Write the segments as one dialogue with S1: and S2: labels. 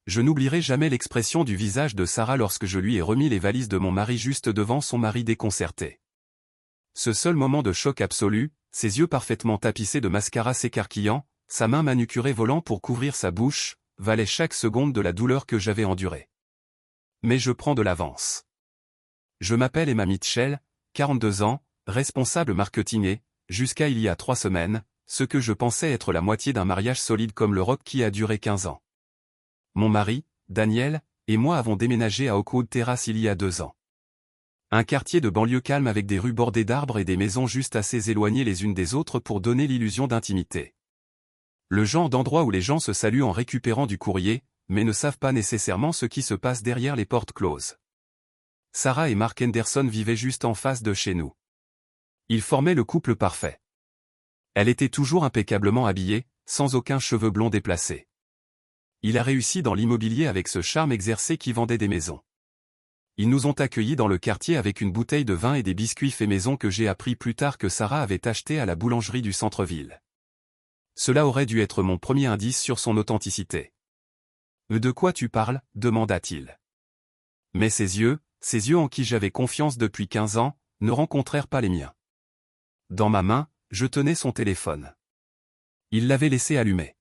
S1: Je n'oublierai jamais l'expression du visage de Sarah lorsque je lui ai remis les valises de mon mari juste devant son mari déconcerté. Ce seul moment de choc absolu, ses yeux parfaitement tapissés de mascara s'écarquillant, sa main manucurée volant pour couvrir sa bouche, valait chaque seconde de la douleur que j'avais endurée. Mais je prends de l'avance. Je m'appelle Emma Mitchell, 42 ans, responsable marketing et, jusqu'à il y a 3 semaines, ce que je pensais être la moitié d'un mariage solide comme le rock qui a duré 15 ans. Mon mari, Daniel, et moi avons déménagé à Oakwood Terrace il y a 2 ans. Un quartier de banlieue calme avec des rues bordées d'arbres et des maisons juste assez éloignées les unes des autres pour donner l'illusion d'intimité. Le genre d'endroit où les gens se saluent en récupérant du courrier, mais ne savent pas nécessairement ce qui se passe derrière les portes closes. Sarah et Mark Henderson vivaient juste en face de chez nous. Ils formaient le couple parfait. Elle était toujours impeccablement habillée, sans aucun cheveu blond déplacé. Il a réussi dans l'immobilier avec ce charme exercé qui vendait des maisons. Ils nous ont accueillis dans le quartier avec une bouteille de vin et des biscuits faits maison que j'ai appris plus tard que Sarah avait acheté à la boulangerie du centre-ville. Cela aurait dû être mon premier indice sur son authenticité. « De quoi tu parles ?» demanda-t-il. Mais ses yeux en qui j'avais confiance depuis 15 ans, ne rencontrèrent pas les miens. Dans ma main, je tenais son téléphone. Il l'avait laissé allumé.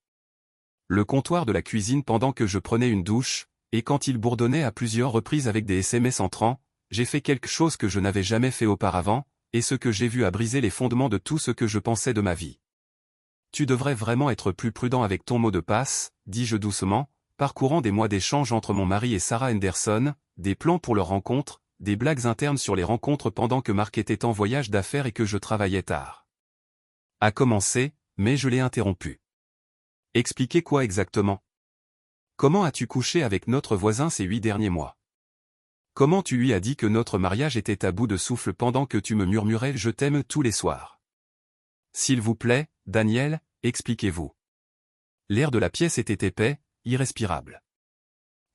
S1: Le comptoir de la cuisine pendant que je prenais une douche, et quand il bourdonnait à plusieurs reprises avec des SMS entrants, j'ai fait quelque chose que je n'avais jamais fait auparavant, et ce que j'ai vu a brisé les fondements de tout ce que je pensais de ma vie. Tu devrais vraiment être plus prudent avec ton mot de passe, dis-je doucement, parcourant des mois d'échanges entre mon mari et Sarah Henderson, des plans pour leur rencontre, des blagues internes sur les rencontres pendant que Mark était en voyage d'affaires et que je travaillais tard. A commencé, mais je l'ai interrompu. Expliquez quoi exactement? Comment as-tu couché avec notre voisin ces 8 derniers mois? Comment tu lui as dit que notre mariage était à bout de souffle pendant que tu me murmurais « je t'aime » tous les soirs? S'il vous plaît, Daniel, expliquez-vous. L'air de la pièce était épais, irrespirable.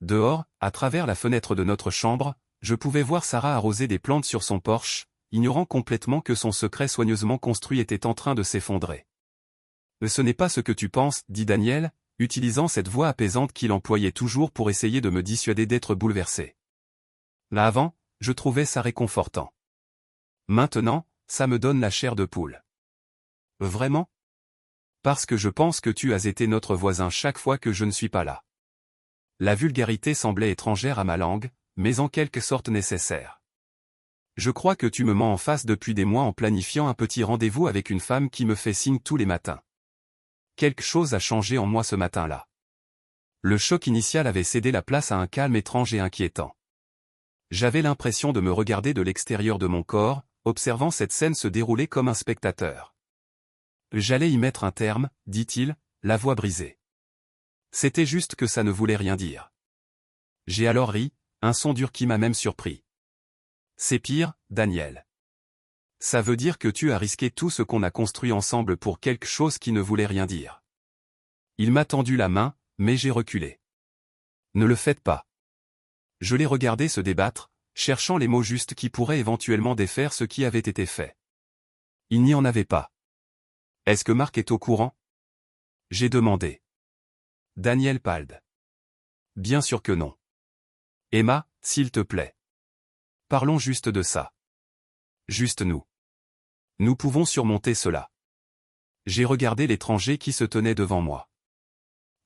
S1: Dehors, à travers la fenêtre de notre chambre, je pouvais voir Sarah arroser des plantes sur son porche, ignorant complètement que son secret soigneusement construit était en train de s'effondrer. « Ce n'est pas ce que tu penses, dit Daniel, utilisant cette voix apaisante qu'il employait toujours pour essayer de me dissuader d'être bouleversé. Là avant, je trouvais ça réconfortant. Maintenant, ça me donne la chair de poule. Vraiment? Parce que je pense que tu as été notre voisin chaque fois que je ne suis pas là. La vulgarité semblait étrangère à ma langue, mais en quelque sorte nécessaire. Je crois que tu me mens en face depuis des mois en planifiant un petit rendez-vous avec une femme qui me fait signe tous les matins. Quelque chose a changé en moi ce matin-là. Le choc initial avait cédé la place à un calme étrange et inquiétant. J'avais l'impression de me regarder de l'extérieur de mon corps, observant cette scène se dérouler comme un spectateur. J'allais y mettre un terme, dit-il, la voix brisée. C'était juste que ça ne voulait rien dire. J'ai alors ri, un son dur qui m'a même surpris. C'est pire, Daniel. Ça veut dire que tu as risqué tout ce qu'on a construit ensemble pour quelque chose qui ne voulait rien dire. Il m'a tendu la main, mais j'ai reculé. Ne le faites pas. Je l'ai regardé se débattre, cherchant les mots justes qui pourraient éventuellement défaire ce qui avait été fait. Il n'y en avait pas. Est-ce que Mark est au courant? J'ai demandé. Daniel pâle. Bien sûr que non. Emma, s'il te plaît. Parlons juste de ça. Juste nous. Nous pouvons surmonter cela. J'ai regardé l'étranger qui se tenait devant moi.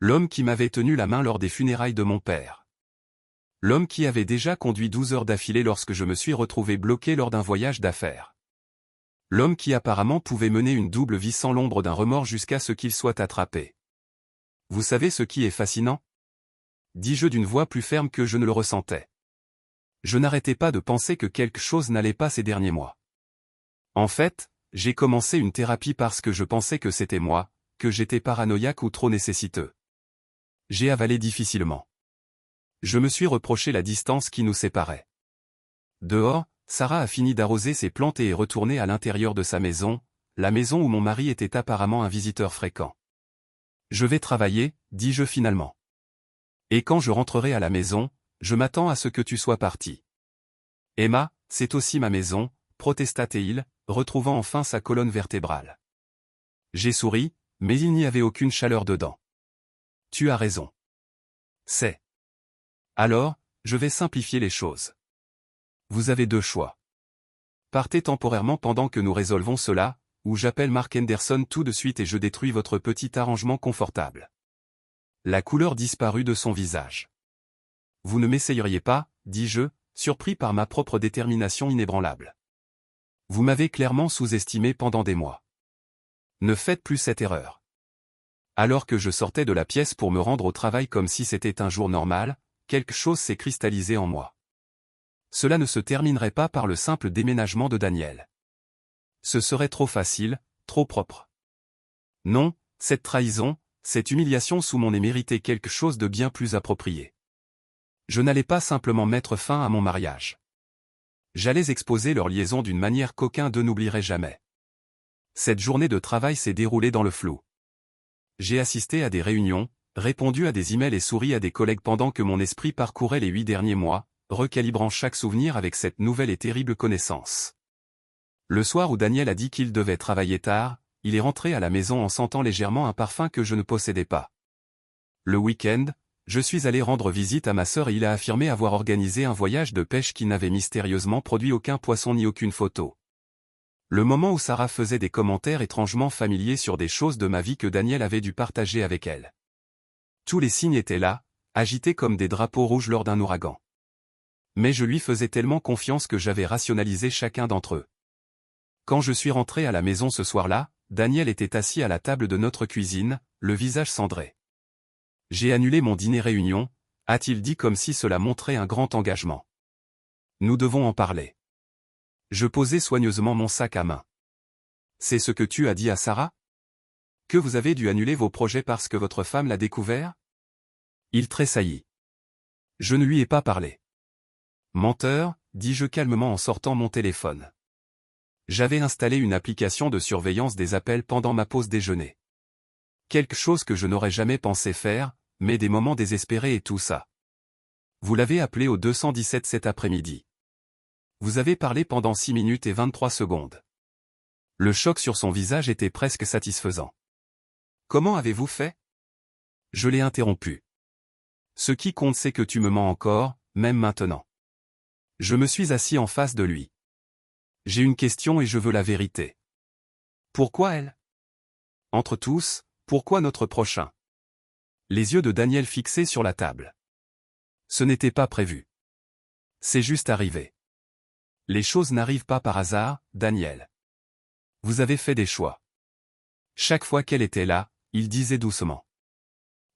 S1: L'homme qui m'avait tenu la main lors des funérailles de mon père. L'homme qui avait déjà conduit 12 heures d'affilée lorsque je me suis retrouvé bloqué lors d'un voyage d'affaires. L'homme qui apparemment pouvait mener une double vie sans l'ombre d'un remords jusqu'à ce qu'il soit attrapé. Vous savez ce qui est fascinant? Dis-je d'une voix plus ferme que je ne le ressentais. Je n'arrêtais pas de penser que quelque chose n'allait pas ces derniers mois. En fait, j'ai commencé une thérapie parce que je pensais que c'était moi, que j'étais paranoïaque ou trop nécessiteux. J'ai avalé difficilement. Je me suis reproché la distance qui nous séparait. Dehors, Sarah a fini d'arroser ses plantes et est retournée à l'intérieur de sa maison, la maison où mon mari était apparemment un visiteur fréquent. Je vais travailler, dis-je finalement. Et quand je rentrerai à la maison, je m'attends à ce que tu sois parti. Emma, c'est aussi ma maison, protesta-t-il, retrouvant enfin sa colonne vertébrale. J'ai souri, mais il n'y avait aucune chaleur dedans. Tu as raison. C'est Alors, je vais simplifier les choses. Vous avez deux choix. Partez temporairement pendant que nous résolvons cela, ou j'appelle Mark Henderson tout de suite et je détruis votre petit arrangement confortable. La couleur disparut de son visage. Vous ne m'essayeriez pas, dis-je, surpris par ma propre détermination inébranlable. Vous m'avez clairement sous-estimé pendant des mois. Ne faites plus cette erreur. Alors que je sortais de la pièce pour me rendre au travail comme si c'était un jour normal, quelque chose s'est cristallisé en moi. Cela ne se terminerait pas par le simple déménagement de Daniel. Ce serait trop facile, trop propre. Non, cette trahison, cette humiliation sous mon nez méritait quelque chose de bien plus approprié. Je n'allais pas simplement mettre fin à mon mariage. J'allais exposer leur liaison d'une manière qu'aucun d'eux n'oublierait jamais. Cette journée de travail s'est déroulée dans le flou. J'ai assisté à des réunions, répondu à des emails et souri à des collègues pendant que mon esprit parcourait les 8 derniers mois, recalibrant chaque souvenir avec cette nouvelle et terrible connaissance. Le soir où Daniel a dit qu'il devait travailler tard, il est rentré à la maison en sentant légèrement un parfum que je ne possédais pas. Le week-end, je suis allé rendre visite à ma sœur et il a affirmé avoir organisé un voyage de pêche qui n'avait mystérieusement produit aucun poisson ni aucune photo. Le moment où Sarah faisait des commentaires étrangement familiers sur des choses de ma vie que Daniel avait dû partager avec elle. Tous les signes étaient là, agités comme des drapeaux rouges lors d'un ouragan. Mais je lui faisais tellement confiance que j'avais rationalisé chacun d'entre eux. Quand je suis rentré à la maison ce soir-là, Daniel était assis à la table de notre cuisine, le visage cendré. J'ai annulé mon dîner réunion, a-t-il dit comme si cela montrait un grand engagement. Nous devons en parler. Je posai soigneusement mon sac à main. C'est ce que tu as dit à Sarah? Que vous avez dû annuler vos projets parce que votre femme l'a découvert? Il tressaillit. Je ne lui ai pas parlé. Menteur, dis-je calmement en sortant mon téléphone. J'avais installé une application de surveillance des appels pendant ma pause déjeuner. Quelque chose que je n'aurais jamais pensé faire, mais des moments désespérés et tout ça. Vous l'avez appelé au 217 cet après-midi. Vous avez parlé pendant 6 minutes et 23 secondes. Le choc sur son visage était presque satisfaisant. Comment avez-vous fait? Je l'ai interrompu. Ce qui compte c'est que tu me mens encore, même maintenant. Je me suis assis en face de lui. J'ai une question et je veux la vérité. Pourquoi elle? Entre tous, pourquoi notre prochain? Les yeux de Daniel fixés sur la table. Ce n'était pas prévu. C'est juste arrivé. Les choses n'arrivent pas par hasard, Daniel. Vous avez fait des choix. Chaque fois qu'elle était là, il disait doucement.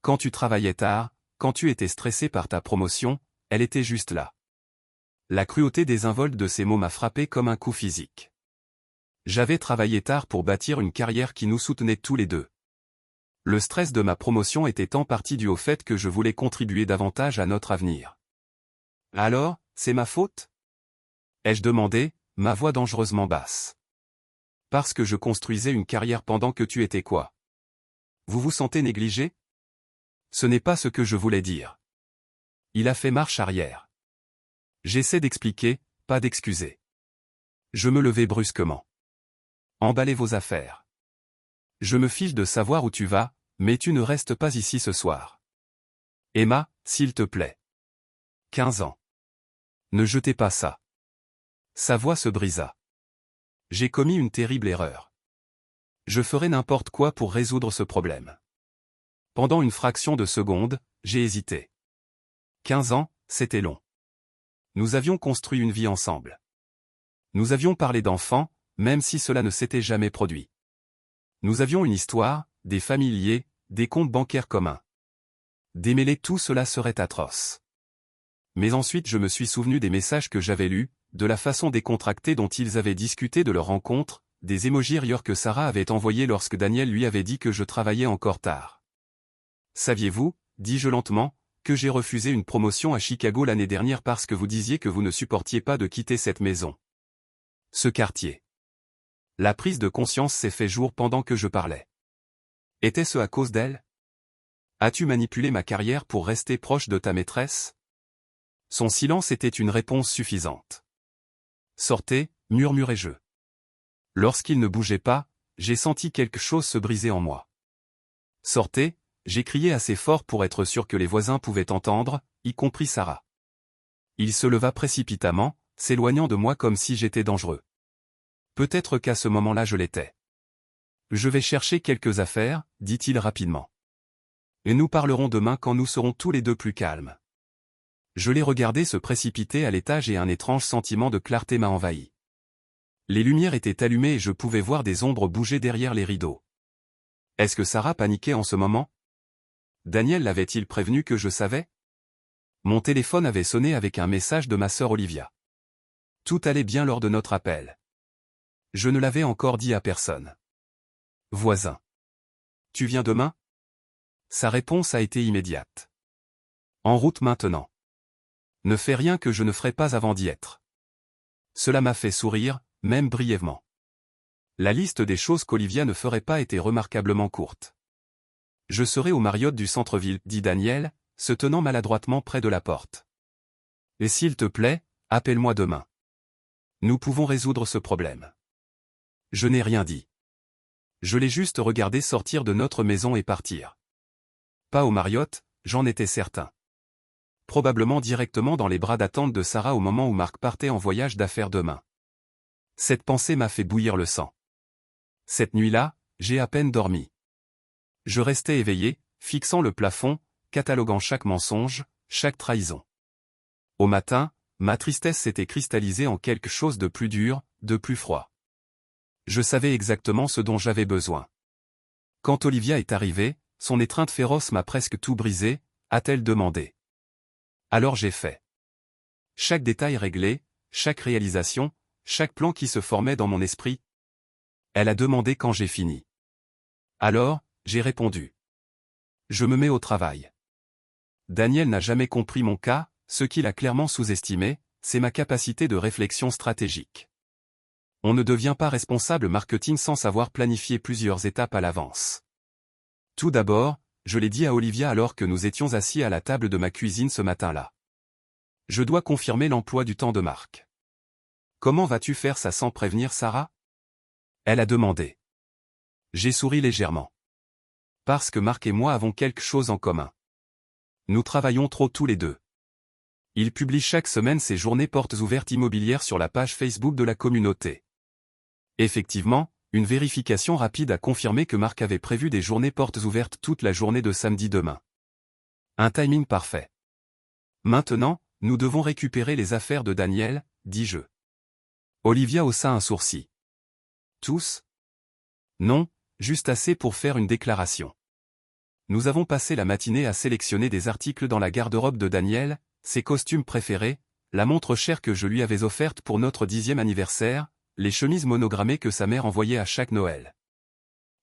S1: Quand tu travaillais tard, quand tu étais stressé par ta promotion, elle était juste là. La cruauté désinvolte de ces mots m'a frappé comme un coup physique. J'avais travaillé tard pour bâtir une carrière qui nous soutenait tous les deux. Le stress de ma promotion était en partie dû au fait que je voulais contribuer davantage à notre avenir. Alors, c'est ma faute? Ai-je demandé, ma voix dangereusement basse. Parce que je construisais une carrière pendant que tu étais quoi? Vous vous sentez négligé? Ce n'est pas ce que je voulais dire. Il a fait marche arrière. J'essaie d'expliquer, pas d'excuser. Je me levai brusquement. Emballez vos affaires. Je me fiche de savoir où tu vas, mais tu ne restes pas ici ce soir. Emma, s'il te plaît. 15 ans. Ne jetez pas ça. Sa voix se brisa. J'ai commis une terrible erreur. Je ferai n'importe quoi pour résoudre ce problème. Pendant une fraction de seconde, j'ai hésité. 15 ans, c'était long. Nous avions construit une vie ensemble. Nous avions parlé d'enfants, même si cela ne s'était jamais produit. Nous avions une histoire, des familiers, des comptes bancaires communs. Démêler tout cela serait atroce. Mais ensuite je me suis souvenu des messages que j'avais lus, de la façon décontractée dont ils avaient discuté de leur rencontre, des émojis rieurs que Sarah avait envoyés lorsque Daniel lui avait dit que je travaillais encore tard. Saviez-vous, dis-je lentement, que j'ai refusé une promotion à Chicago l'année dernière parce que vous disiez que vous ne supportiez pas de quitter cette maison. Ce quartier. La prise de conscience s'est fait jour pendant que je parlais. Était-ce à cause d'elle? As-tu manipulé ma carrière pour rester proche de ta maîtresse? Son silence était une réponse suffisante. Sortez, murmurai-je. Lorsqu'il ne bougeait pas, j'ai senti quelque chose se briser en moi. Sortez, j'ai crié assez fort pour être sûr que les voisins pouvaient entendre, y compris Sarah. Il se leva précipitamment, s'éloignant de moi comme si j'étais dangereux. Peut-être qu'à ce moment-là je l'étais. Je vais chercher quelques affaires, dit-il rapidement. Et nous parlerons demain quand nous serons tous les deux plus calmes. Je l'ai regardé se précipiter à l'étage et un étrange sentiment de clarté m'a envahi. Les lumières étaient allumées et je pouvais voir des ombres bouger derrière les rideaux. Est-ce que Sarah paniquait en ce moment? Daniel l'avait-il prévenu que je savais? Mon téléphone avait sonné avec un message de ma sœur Olivia. Tout allait bien lors de notre appel. Je ne l'avais encore dit à personne. Voisin. Tu viens demain? Sa réponse a été immédiate. En route maintenant. Ne fais rien que je ne ferai pas avant d'y être. Cela m'a fait sourire, même brièvement. La liste des choses qu'Olivia ne ferait pas était remarquablement courte. Je serai au Marriott du centre-ville, dit Daniel, se tenant maladroitement près de la porte. Et s'il te plaît, appelle-moi demain. Nous pouvons résoudre ce problème. Je n'ai rien dit. Je l'ai juste regardé sortir de notre maison et partir. Pas au Marriott, j'en étais certain. Probablement directement dans les bras d'attente de Sarah au moment où Marc partait en voyage d'affaires demain. Cette pensée m'a fait bouillir le sang. Cette nuit-là, j'ai à peine dormi. Je restais éveillé, fixant le plafond, cataloguant chaque mensonge, chaque trahison. Au matin, ma tristesse s'était cristallisée en quelque chose de plus dur, de plus froid. Je savais exactement ce dont j'avais besoin. Quand Olivia est arrivée, son étreinte féroce m'a presque tout brisé, a-t-elle demandé. Alors j'ai fait. Chaque détail réglé, chaque réalisation, chaque plan qui se formait dans mon esprit. Elle a demandé quand j'ai fini. Alors, j'ai répondu. Je me mets au travail. Daniel n'a jamais compris mon cas, ce qu'il a clairement sous-estimé, c'est ma capacité de réflexion stratégique. On ne devient pas responsable marketing sans savoir planifier plusieurs étapes à l'avance. Tout d'abord, je l'ai dit à Olivia alors que nous étions assis à la table de ma cuisine ce matin-là. Je dois confirmer l'emploi du temps de Marc. Comment vas-tu faire ça sans prévenir Sarah? Elle a demandé. J'ai souri légèrement. Parce que Marc et moi avons quelque chose en commun. Nous travaillons trop tous les deux. Il publie chaque semaine ses journées portes ouvertes immobilières sur la page Facebook de la communauté. Effectivement, une vérification rapide a confirmé que Marc avait prévu des journées portes ouvertes toute la journée de samedi demain. Un timing parfait. Maintenant, nous devons récupérer les affaires de Daniel, dis-je. Olivia haussa un sourcil. Tous? Non, juste assez pour faire une déclaration. Nous avons passé la matinée à sélectionner des articles dans la garde-robe de Daniel, ses costumes préférés, la montre chère que je lui avais offerte pour notre 10e anniversaire, les chemises monogrammées que sa mère envoyait à chaque Noël.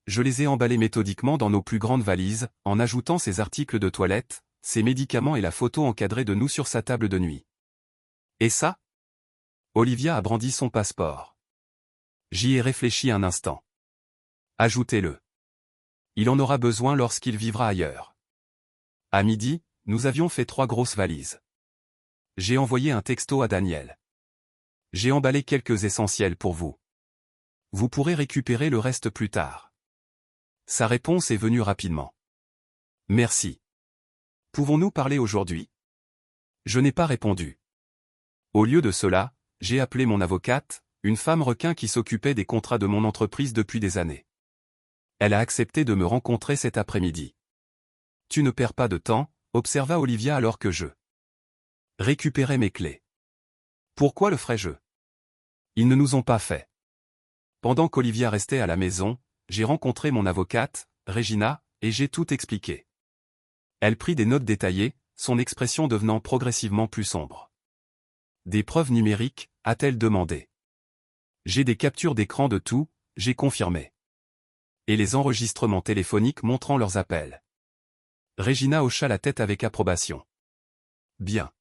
S1: Je les ai emballées méthodiquement dans nos plus grandes valises, en ajoutant ses articles de toilette, ses médicaments et la photo encadrée de nous sur sa table de nuit. Et ça? Olivia a brandi son passeport. J'y ai réfléchi un instant. Ajoutez-le. Il en aura besoin lorsqu'il vivra ailleurs. À midi, nous avions fait 3 grosses valises. J'ai envoyé un texto à Daniel. J'ai emballé quelques essentiels pour vous. Vous pourrez récupérer le reste plus tard. Sa réponse est venue rapidement. Merci. Pouvons-nous parler aujourd'hui? Je n'ai pas répondu. Au lieu de cela, j'ai appelé mon avocate, une femme requin qui s'occupait des contrats de mon entreprise depuis des années. Elle a accepté de me rencontrer cet après-midi. Tu ne perds pas de temps, observa Olivia alors que je récupérais mes clés. Pourquoi le ferais-je? Ils ne nous ont pas fait. Pendant qu'Olivia restait à la maison, j'ai rencontré mon avocate, Regina, et j'ai tout expliqué. Elle prit des notes détaillées, son expression devenant progressivement plus sombre. Des preuves numériques, a-t-elle demandé. J'ai des captures d'écran de tout, j'ai confirmé. Et les enregistrements téléphoniques montrant leurs appels. Regina hocha la tête avec approbation. Bien.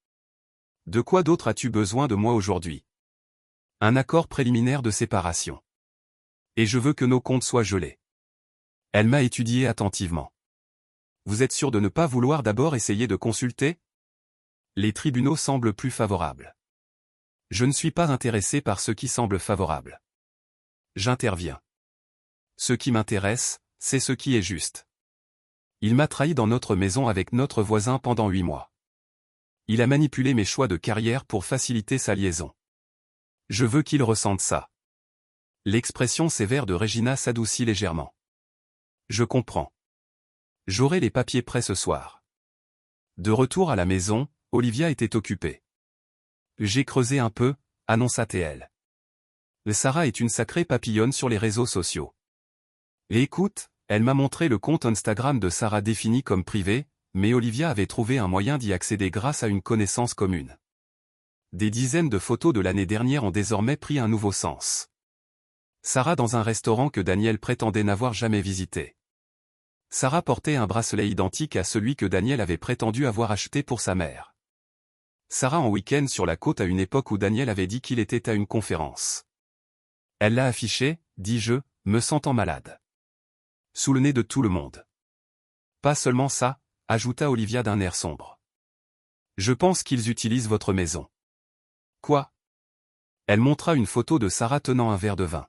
S1: De quoi d'autre as-tu besoin de moi aujourd'hui? Un accord préliminaire de séparation. Et je veux que nos comptes soient gelés. Elle m'a étudié attentivement. Vous êtes sûr de ne pas vouloir d'abord essayer de consulter? Les tribunaux semblent plus favorables. Je ne suis pas intéressé par ce qui semble favorable. J'interviens. Ce qui m'intéresse, c'est ce qui est juste. Il m'a trahi dans notre maison avec notre voisin pendant 8 mois. Il a manipulé mes choix de carrière pour faciliter sa liaison. Je veux qu'il ressente ça. L'expression sévère de Regina s'adoucit légèrement. Je comprends. J'aurai les papiers prêts ce soir. De retour à la maison, Olivia était occupée. J'ai creusé un peu, annonça-t-elle. Sarah est une sacrée papillonne sur les réseaux sociaux. Et écoute, elle m'a montré le compte Instagram de Sarah défini comme privé, mais Olivia avait trouvé un moyen d'y accéder grâce à une connaissance commune. Des dizaines de photos de l'année dernière ont désormais pris un nouveau sens. Sarah dans un restaurant que Daniel prétendait n'avoir jamais visité. Sarah portait un bracelet identique à celui que Daniel avait prétendu avoir acheté pour sa mère. Sarah en week-end sur la côte à une époque où Daniel avait dit qu'il était à une conférence. Elle l'a affiché, dis-je, me sentant malade. Sous le nez de tout le monde. Pas seulement ça, ajouta Olivia d'un air sombre. Je pense qu'ils utilisent votre maison. Quoi? Elle montra une photo de Sarah tenant un verre de vin.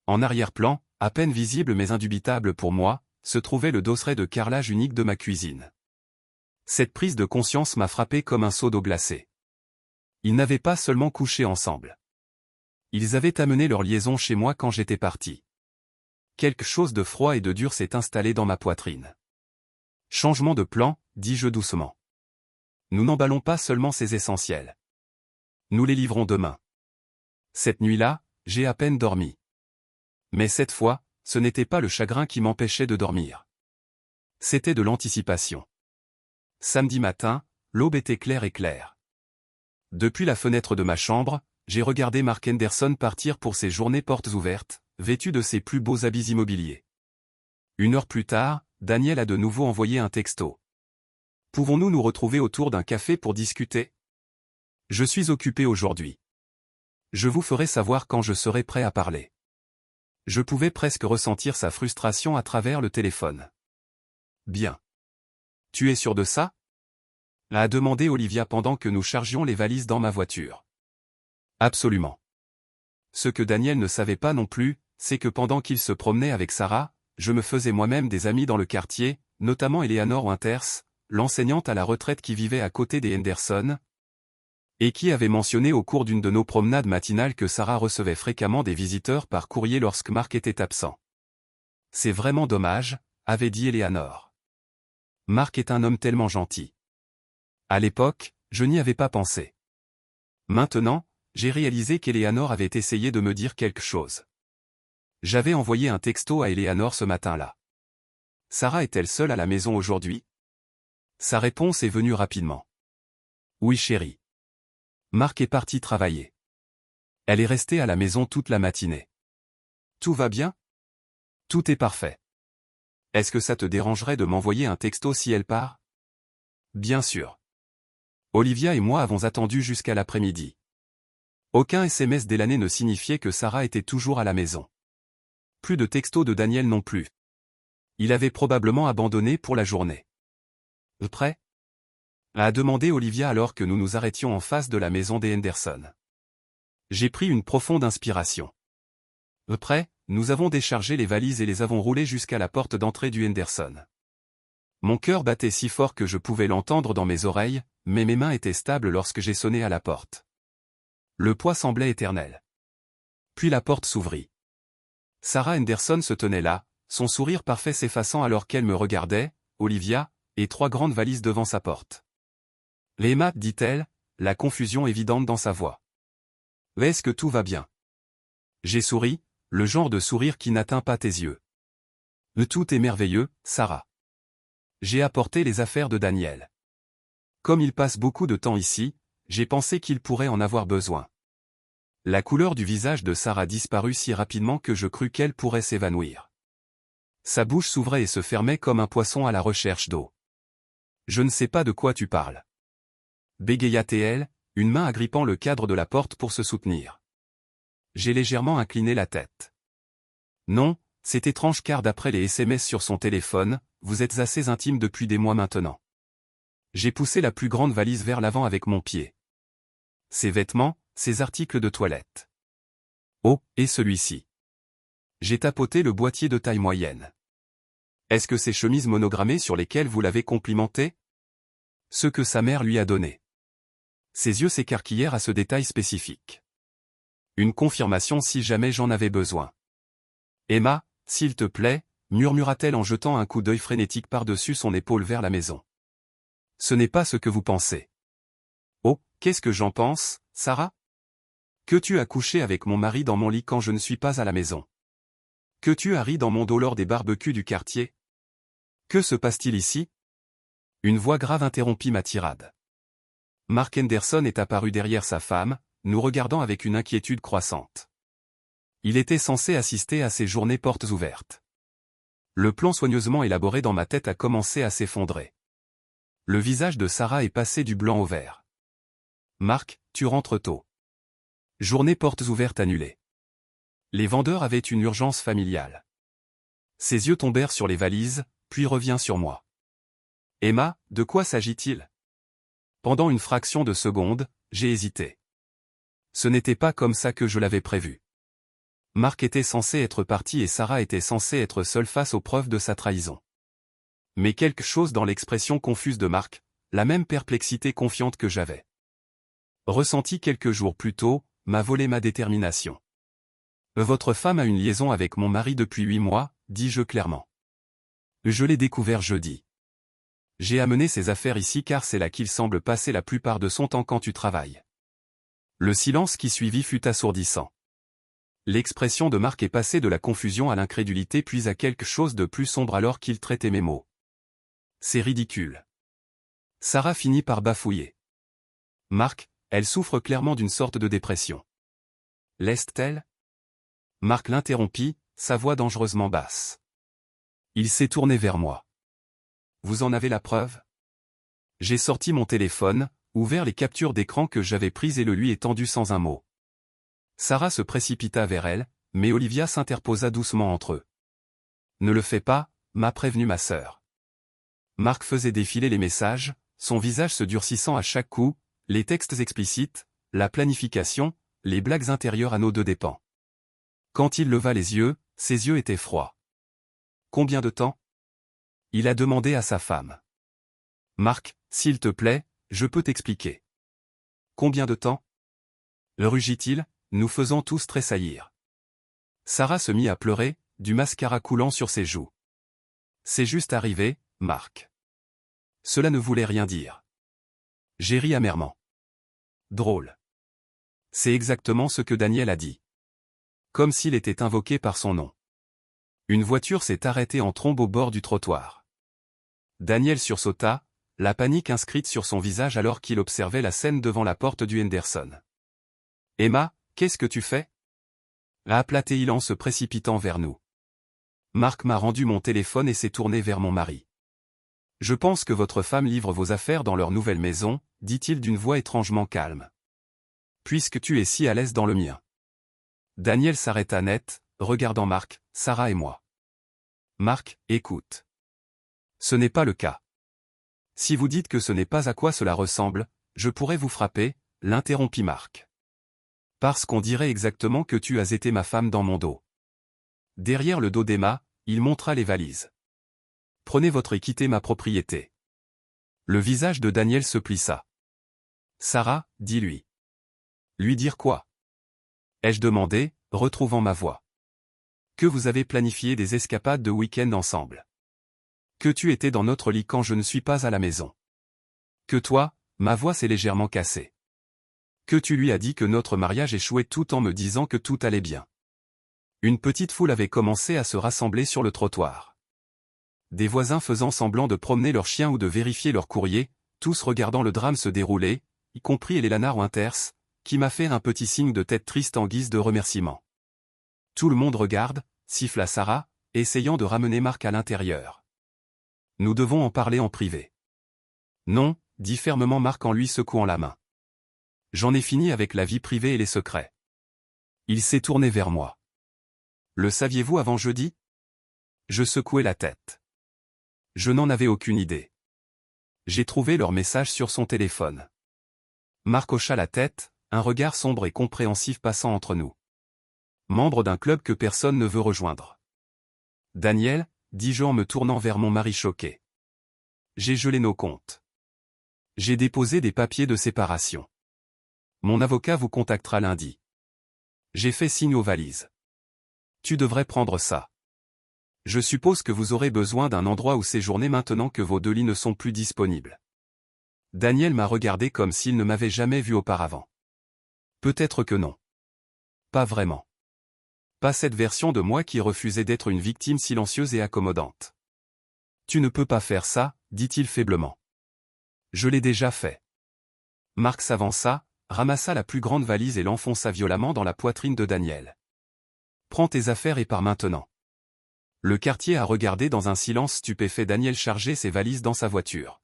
S1: En arrière-plan, à peine visible mais indubitable pour moi, se trouvait le dosseret de carrelage unique de ma cuisine. Cette prise de conscience m'a frappé comme un seau d'eau glacée. Ils n'avaient pas seulement couché ensemble. Ils avaient amené leur liaison chez moi quand j'étais parti. Quelque chose de froid et de dur s'est installé dans ma poitrine. Changement de plan, dis-je doucement. Nous n'emballons pas seulement ces essentiels. Nous les livrons demain. Cette nuit-là, j'ai à peine dormi. Mais cette fois, ce n'était pas le chagrin qui m'empêchait de dormir. C'était de l'anticipation. Samedi matin, l'aube était claire et claire. Depuis la fenêtre de ma chambre, j'ai regardé Mark Henderson partir pour ses journées portes ouvertes, vêtu de ses plus beaux habits immobiliers. 1 heure plus tard, Daniel a de nouveau envoyé un texto. Pouvons-nous nous retrouver autour d'un café pour discuter? Je suis occupé aujourd'hui. Je vous ferai savoir quand je serai prêt à parler. Je pouvais presque ressentir sa frustration à travers le téléphone. Bien. Tu es sûr de ça? A demandé Olivia pendant que nous chargions les valises dans ma voiture. Absolument. Ce que Daniel ne savait pas non plus, c'est que pendant qu'il se promenait avec Sarah, je me faisais moi-même des amis dans le quartier, notamment Eleanor Winters, l'enseignante à la retraite qui vivait à côté des Henderson, et qui avait mentionné au cours d'une de nos promenades matinales que Sarah recevait fréquemment des visiteurs par courrier lorsque Mark était absent. C'est vraiment dommage, avait dit Eleanor. Mark est un homme tellement gentil. À l'époque, je n'y avais pas pensé. Maintenant, j'ai réalisé qu'Eleanor avait essayé de me dire quelque chose. J'avais envoyé un texto à Eleanor ce matin-là. Sarah est-elle seule à la maison aujourd'hui? Sa réponse est venue rapidement. Oui chérie. Mark est parti travailler. Elle est restée à la maison toute la matinée. Tout va bien? Tout est parfait. Est-ce que ça te dérangerait de m'envoyer un texto si elle part? Bien sûr. Olivia et moi avons attendu jusqu'à l'après-midi. Aucun SMS d'Elane ne signifiait que Sarah était toujours à la maison. Plus de textos de Daniel non plus. Il avait probablement abandonné pour la journée. Prêt? A demandé Olivia alors que nous nous arrêtions en face de la maison des Henderson. J'ai pris une profonde inspiration. Prêt, nous avons déchargé les valises et les avons roulées jusqu'à la porte d'entrée du Henderson. Mon cœur battait si fort que je pouvais l'entendre dans mes oreilles, mais mes mains étaient stables lorsque j'ai sonné à la porte. Le poids semblait éternel. Puis la porte s'ouvrit. Sarah Henderson se tenait là, son sourire parfait s'effaçant alors qu'elle me regardait, Olivia, et 3 grandes valises devant sa porte. Emma, dit-elle, la confusion évidente dans sa voix. Est-ce que tout va bien? J'ai souri, le genre de sourire qui n'atteint pas tes yeux. Tout est merveilleux, Sarah. J'ai apporté les affaires de Daniel. Comme il passe beaucoup de temps ici, j'ai pensé qu'il pourrait en avoir besoin. La couleur du visage de Sarah disparut si rapidement que je crus qu'elle pourrait s'évanouir. Sa bouche s'ouvrait et se fermait comme un poisson à la recherche d'eau. Je ne sais pas de quoi tu parles. Bégaya-t-elle, une main agrippant le cadre de la porte pour se soutenir. J'ai légèrement incliné la tête. Non, c'est étrange car d'après les SMS sur son téléphone, vous êtes assez intime depuis des mois maintenant. J'ai poussé la plus grande valise vers l'avant avec mon pied. Ses vêtements, ses articles de toilette. Oh, et celui-ci. J'ai tapoté le boîtier de taille moyenne. Est-ce que ces chemises monogrammées sur lesquelles vous l'avez complimenté? Ce que sa mère lui a donné. Ses yeux s'écarquillèrent à ce détail spécifique. Une confirmation si jamais j'en avais besoin. Emma, s'il te plaît, murmura-t-elle en jetant un coup d'œil frénétique par-dessus son épaule vers la maison. Ce n'est pas ce que vous pensez. Oh, qu'est-ce que j'en pense, Sarah? Que tu as couché avec mon mari dans mon lit quand je ne suis pas à la maison? Que tu as ri dans mon dos lors des barbecues du quartier? Que se passe-t-il ici? Une voix grave interrompit ma tirade. Mark Henderson est apparu derrière sa femme, nous regardant avec une inquiétude croissante. Il était censé assister à ces journées portes ouvertes. Le plan soigneusement élaboré dans ma tête a commencé à s'effondrer. Le visage de Sarah est passé du blanc au vert. Mark, tu rentres tôt. Journée portes ouvertes annulée. Les vendeurs avaient une urgence familiale. Ses yeux tombèrent sur les valises, puis revient sur moi. Emma, de quoi s'agit-il? Pendant une fraction de seconde, j'ai hésité. Ce n'était pas comme ça que je l'avais prévu. Mark était censé être parti et Sarah était censée être seule face aux preuves de sa trahison. Mais quelque chose dans l'expression confuse de Mark, la même perplexité confiante que j'avais ressentie quelques jours plus tôt, m'a volé ma détermination. Votre femme a une liaison avec mon mari depuis 8 mois, dis-je clairement. Je l'ai découvert jeudi. J'ai amené ses affaires ici car c'est là qu'il semble passer la plupart de son temps quand tu travailles. Le silence qui suivit fut assourdissant. L'expression de Mark est passée de la confusion à l'incrédulité puis à quelque chose de plus sombre alors qu'il traitait mes mots. C'est ridicule. Sarah finit par bafouiller. Mark, elle souffre clairement d'une sorte de dépression. Laisse-t-elle? Mark l'interrompit, sa voix dangereusement basse. Il s'est tourné vers moi. Vous en avez la preuve? J'ai sorti mon téléphone, ouvert les captures d'écran que j'avais prises et le lui ai tendu sans un mot. Sarah se précipita vers elle, mais Olivia s'interposa doucement entre eux. Ne le fais pas, m'a prévenu ma sœur. Mark faisait défiler les messages, son visage se durcissant à chaque coup, les textes explicites, la planification, les blagues intérieures à nos deux dépens. Quand il leva les yeux, ses yeux étaient froids. Combien de temps? Il a demandé à sa femme. Mark, s'il te plaît, je peux t'expliquer. Combien de temps? Rugit-il, nous faisant tous tressaillir. Sarah se mit à pleurer, du mascara coulant sur ses joues. C'est juste arrivé, Mark. Cela ne voulait rien dire. J'ai ri amèrement. Drôle. C'est exactement ce que Daniel a dit. Comme s'il était invoqué par son nom. Une voiture s'est arrêtée en trombe au bord du trottoir. Daniel sursauta, la panique inscrite sur son visage alors qu'il observait la scène devant la porte du Henderson. Emma, qu'est-ce que tu fais? A appelé-il en se précipitant vers nous. Mark m'a rendu mon téléphone et s'est tourné vers mon mari. Je pense que votre femme livre vos affaires dans leur nouvelle maison, dit-il d'une voix étrangement calme. Puisque tu es si à l'aise dans le mien. Daniel s'arrêta net, regardant Mark, Sarah et moi. Mark, écoute. Ce n'est pas le cas. Si vous dites que ce n'est pas à quoi cela ressemble, je pourrais vous frapper, l'interrompit Mark. Parce qu'on dirait exactement que tu as été ma femme dans mon dos. Derrière le dos d'Emma, il montra les valises. Prenez votre et quittez ma propriété. Le visage de Daniel se plissa. Sarah, dis-lui. Lui dire quoi? Ai-je demandé, retrouvant ma voix. Que vous avez planifié des escapades de week-end ensemble. Que tu étais dans notre lit quand je ne suis pas à la maison. Que toi, ma voix s'est légèrement cassée. Que tu lui as dit que notre mariage échouait tout en me disant que tout allait bien. Une petite foule avait commencé à se rassembler sur le trottoir. Des voisins faisant semblant de promener leurs chiens ou de vérifier leur courrier, tous regardant le drame se dérouler, y compris Elena Winters, qui m'a fait un petit signe de tête triste en guise de remerciement. Tout le monde regarde, siffla Sarah, essayant de ramener Mark à l'intérieur. Nous devons en parler en privé. Non, dit fermement Mark en lui secouant la main. J'en ai fini avec la vie privée et les secrets. Il s'est tourné vers moi. Le saviez-vous avant jeudi? Je secouai la tête. Je n'en avais aucune idée. J'ai trouvé leur message sur son téléphone. Mark hocha la tête, un regard sombre et compréhensif passant entre nous. Membre d'un club que personne ne veut rejoindre. Daniel, dis-je en me tournant vers mon mari choqué. J'ai gelé nos comptes. J'ai déposé des papiers de séparation. Mon avocat vous contactera lundi. J'ai fait signe aux valises. Tu devrais prendre ça. Je suppose que vous aurez besoin d'un endroit où séjourner maintenant que vos 2 lits ne sont plus disponibles. Daniel m'a regardé comme s'il ne m'avait jamais vu auparavant. Peut-être que non. Pas vraiment. Pas cette version de moi qui refusait d'être une victime silencieuse et accommodante. Tu ne peux pas faire ça, dit-il faiblement. Je l'ai déjà fait. Marc s'avança, ramassa la plus grande valise et l'enfonça violemment dans la poitrine de Daniel. Prends tes affaires et pars maintenant. Le quartier a regardé dans un silence stupéfait Daniel charger ses valises dans sa voiture.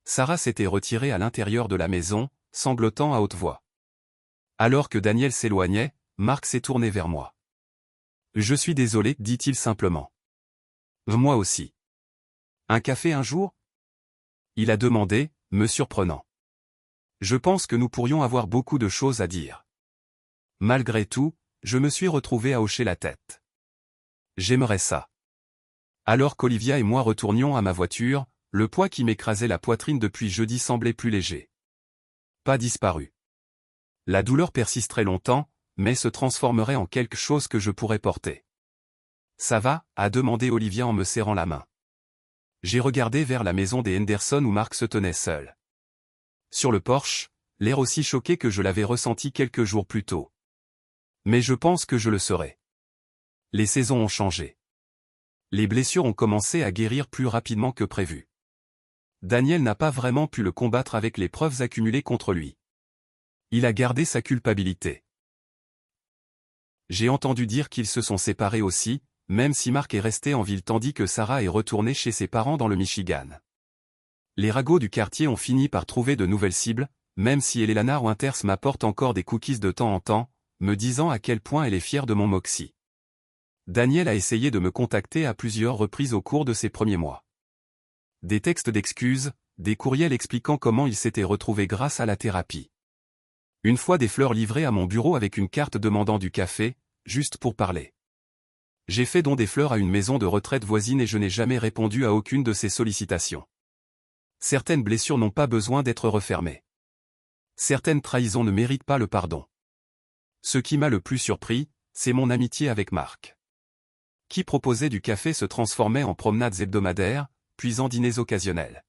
S1: Sarah s'était retirée à l'intérieur de la maison, sanglotant à haute voix. Alors que Daniel s'éloignait, Marc s'est tourné vers moi. Je suis désolé, dit-il simplement. Moi aussi. Un café un jour? Il a demandé, me surprenant. Je pense que nous pourrions avoir beaucoup de choses à dire. Malgré tout, je me suis retrouvé à hocher la tête. J'aimerais ça. Alors qu'Olivia et moi retournions à ma voiture, le poids qui m'écrasait la poitrine depuis jeudi semblait plus léger. Pas disparu. La douleur persisterait longtemps, mais se transformerait en quelque chose que je pourrais porter. Ça va, a demandé Olivia en me serrant la main. J'ai regardé vers la maison des Henderson où Marc se tenait seul. Sur le porche, l'air aussi choqué que je l'avais ressenti quelques jours plus tôt. Mais je pense que je le serai. Les saisons ont changé. Les blessures ont commencé à guérir plus rapidement que prévu. Daniel n'a pas vraiment pu le combattre avec les preuves accumulées contre lui. Il a gardé sa culpabilité. J'ai entendu dire qu'ils se sont séparés aussi, même si Marc est resté en ville tandis que Sarah est retournée chez ses parents dans le Michigan. Les ragots du quartier ont fini par trouver de nouvelles cibles, même si Elena Winters m'apporte encore des cookies de temps en temps, me disant à quel point elle est fière de mon Moxie. Daniel a essayé de me contacter à plusieurs reprises au cours de ces premiers mois. Des textes d'excuses, des courriels expliquant comment il s'était retrouvé grâce à la thérapie. Une fois des fleurs livrées à mon bureau avec une carte demandant du café, juste pour parler. J'ai fait don des fleurs à une maison de retraite voisine et je n'ai jamais répondu à aucune de ces sollicitations. Certaines blessures n'ont pas besoin d'être refermées. Certaines trahisons ne méritent pas le pardon. Ce qui m'a le plus surpris, c'est mon amitié avec Marc. Qui proposait du café se transformait en promenades hebdomadaires, puis en dîners occasionnels.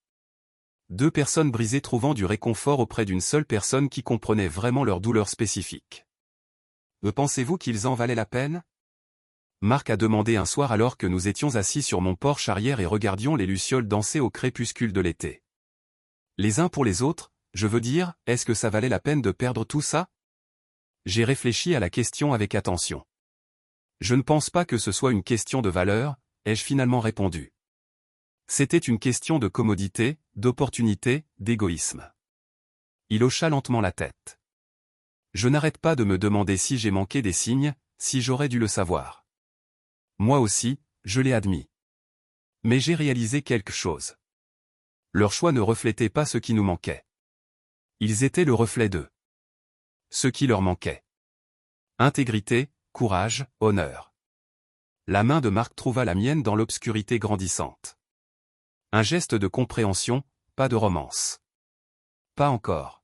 S1: 2 personnes brisées trouvant du réconfort auprès d'une seule personne qui comprenait vraiment leur douleur spécifique. Pensez-vous qu'ils en valaient la peine? Marc a demandé un soir alors que nous étions assis sur mon porche arrière et regardions les lucioles danser au crépuscule de l'été. Les uns pour les autres, je veux dire, est-ce que ça valait la peine de perdre tout ça? J'ai réfléchi à la question avec attention. Je ne pense pas que ce soit une question de valeur, ai-je finalement répondu. C'était une question de commodité, d'opportunité, d'égoïsme. Il hocha lentement la tête. Je n'arrête pas de me demander si j'ai manqué des signes, si j'aurais dû le savoir. Moi aussi, je l'ai admis. Mais j'ai réalisé quelque chose. Leur choix ne reflétait pas ce qui nous manquait. Ils étaient le reflet d'eux. Ce qui leur manquait. Intégrité, courage, honneur. La main de Marc trouva la mienne dans l'obscurité grandissante. Un geste de compréhension, pas de romance. Pas encore.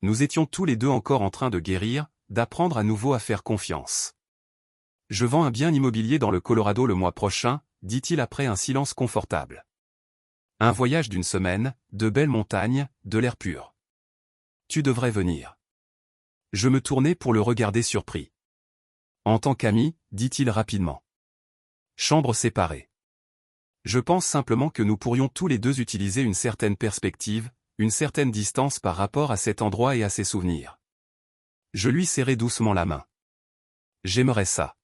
S1: Nous étions tous les deux encore en train de guérir, d'apprendre à nouveau à faire confiance. Je vends un bien immobilier dans le Colorado le mois prochain, dit-il après un silence confortable. Un voyage d'1 semaine, de belles montagnes, de l'air pur. Tu devrais venir. Je me tournai pour le regarder surpris. En tant qu'ami, dit-il rapidement. Chambre séparée. Je pense simplement que nous pourrions tous les deux utiliser une certaine perspective, une certaine distance par rapport à cet endroit et à ses souvenirs. Je lui serrai doucement la main. J'aimerais ça.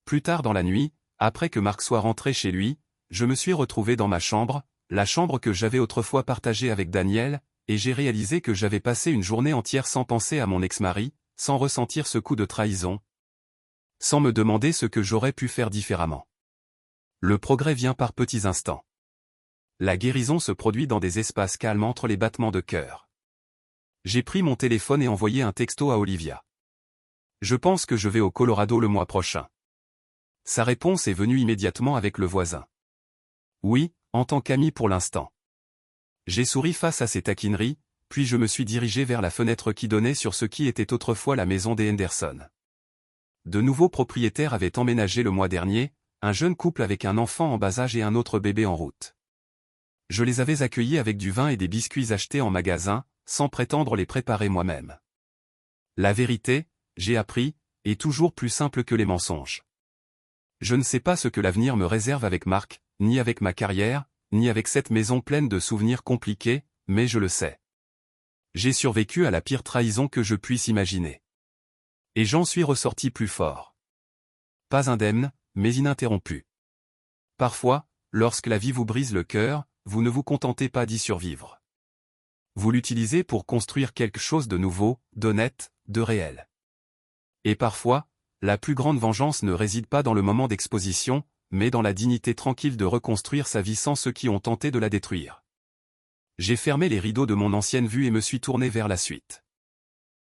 S1: Plus tard dans la nuit, après que Marc soit rentré chez lui, je me suis retrouvé dans ma chambre, la chambre que j'avais autrefois partagée avec Daniel, et j'ai réalisé que j'avais passé une journée entière sans penser à mon ex-mari, sans ressentir ce coup de trahison, sans me demander ce que j'aurais pu faire différemment. Le progrès vient par petits instants. La guérison se produit dans des espaces calmes entre les battements de cœur. J'ai pris mon téléphone et envoyé un texto à Olivia. Je pense que je vais au Colorado le mois prochain. Sa réponse est venue immédiatement avec le voisin. Oui, en tant qu'ami pour l'instant. J'ai souri face à ses taquineries, puis je me suis dirigé vers la fenêtre qui donnait sur ce qui était autrefois la maison des Henderson. De nouveaux propriétaires avaient emménagé le mois dernier, un jeune couple avec un enfant en bas âge et un autre bébé en route. Je les avais accueillis avec du vin et des biscuits achetés en magasin, sans prétendre les préparer moi-même. La vérité, j'ai appris, est toujours plus simple que les mensonges. Je ne sais pas ce que l'avenir me réserve avec Marc, ni avec ma carrière, ni avec cette maison pleine de souvenirs compliqués, mais je le sais. J'ai survécu à la pire trahison que je puisse imaginer. Et j'en suis ressorti plus fort. Pas indemne, mais ininterrompu. Parfois, lorsque la vie vous brise le cœur, vous ne vous contentez pas d'y survivre. Vous l'utilisez pour construire quelque chose de nouveau, d'honnête, de réel. Et parfois, la plus grande vengeance ne réside pas dans le moment d'exposition, mais dans la dignité tranquille de reconstruire sa vie sans ceux qui ont tenté de la détruire. J'ai fermé les rideaux de mon ancienne vue et me suis tourné vers la suite.